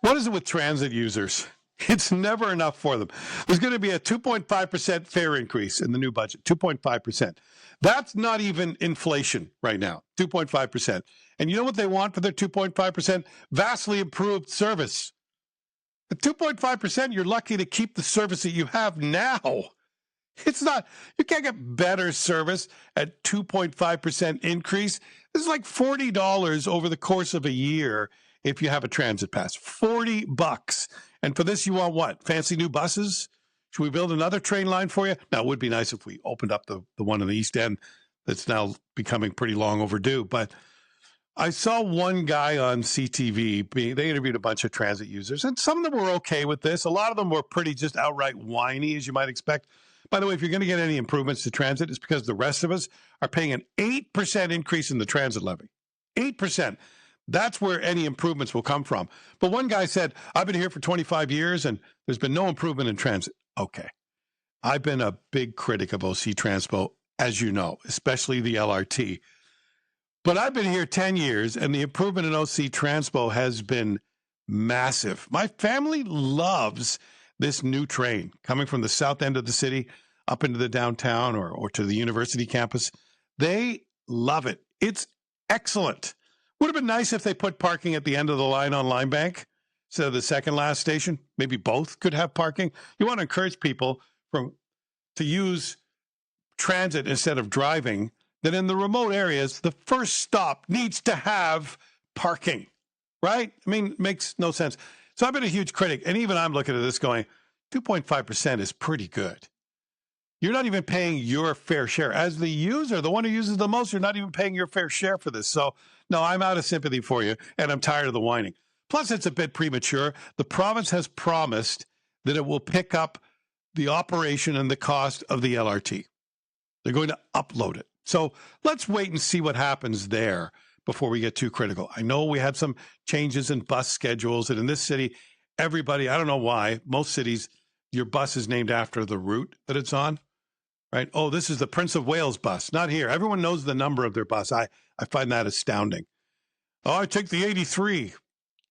What is it with transit users? It's never enough for them. There's going to be a 2.5% fare increase in the new budget, 2.5%. That's not even inflation right now, 2.5%. And you know what they want for their 2.5%? Vastly improved service. At 2.5%, you're lucky to keep the service that you have now. It's not, you can't get better service at 2.5% increase. This is like $40 over the course of a year if you have a transit pass. $40. And for this, you want what? Fancy new buses? Should we build another train line for you? Now, it would be nice if we opened up the one in the East End that's now becoming pretty long overdue. But I saw one guy on CTV, they interviewed a bunch of transit users, and some of them were okay with this. A lot of them were pretty just outright whiny, as you might expect. By the way, if you're going to get any improvements to transit, it's because the rest of us are paying an 8% increase in the transit levy. 8%. That's where any improvements will come from. But one guy said, I've been here for 25 years and there's been no improvement in transit. Okay. I've been a big critic of OC Transpo, as you know, especially the LRT. But I've been here 10 years and the improvement in OC Transpo has been massive. My family loves this new train coming from the south end of the city up into the downtown or to the university campus. They love it. It's excellent. Would have been nice if they put parking at the end of the line on Linebank instead of the second last station. Maybe both could have parking. You want to encourage people to use transit instead of driving, that in the remote areas, the first stop needs to have parking, right? I mean, it makes no sense. So I've been a huge critic, and even I'm looking at this going, 2.5% is pretty good. You're not even paying your fair share. As the user, the one who uses the most, you're not even paying your fair share for this. So, no, I'm out of sympathy for you, and I'm tired of the whining. Plus, it's a bit premature. The province has promised that it will pick up the operation and the cost of the LRT. They're going to upload it. So let's wait and see what happens there before we get too critical. I know we had some changes in bus schedules, and in this city, everybody, I don't know why, most cities, your bus is named after the route that it's on. Right? Oh, this is the Prince of Wales bus. Not here. Everyone knows the number of their bus. I find that astounding. Oh, I took the 83.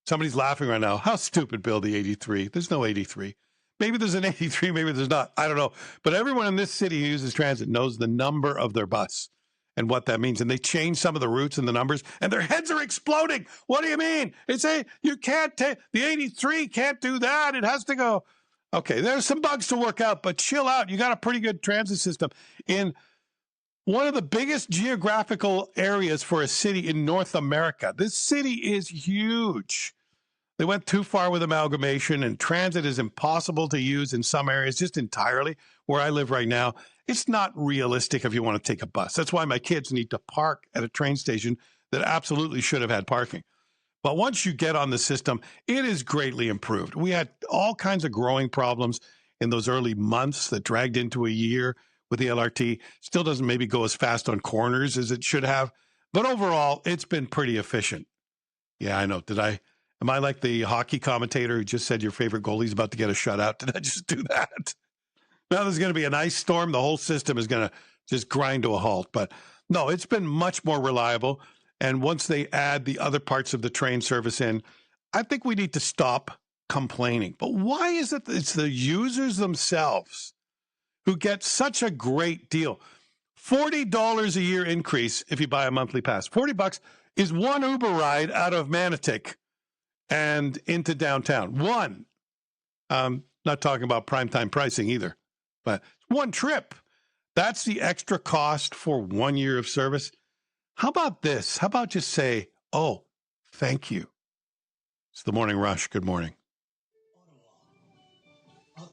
Somebody's laughing right now. How stupid, Bill, the 83. There's no 83. Maybe there's an 83, maybe there's not. I don't know. But everyone in this city who uses transit knows the number of their bus and what that means. And they change some of the routes and the numbers, and their heads are exploding. What do you mean? It's you can't take, the 83 can't do that. It has to go. Okay, there's some bugs to work out, but chill out. You got a pretty good transit system in one of the biggest geographical areas for a city in North America. This city is huge. They went too far with amalgamation, and transit is impossible to use in some areas, just entirely. Where I live right now, it's not realistic if you want to take a bus. That's why my kids need to park at a train station that absolutely should have had parking. But once you get on the system, it is greatly improved. We had all kinds of growing problems in those early months that dragged into a year with the LRT. Still doesn't maybe go as fast on corners as it should have. But overall, it's been pretty efficient. Yeah, I know. Am I like the hockey commentator who just said your favorite goalie's about to get a shutout? Did I just do that? Now there's going to be an ice storm. The whole system is going to just grind to a halt. But no, it's been much more reliable. And once they add the other parts of the train service in, I think we need to stop complaining. But why is it that it's the users themselves who get such a great deal? $40 a year increase if you buy a monthly pass. $40 is one Uber ride out of Manotick and into downtown. One. Not talking about primetime pricing either, but one trip. That's the extra cost for 1 year of service. How about this? How about just say, oh, thank you. It's the Morning Rush. Good morning.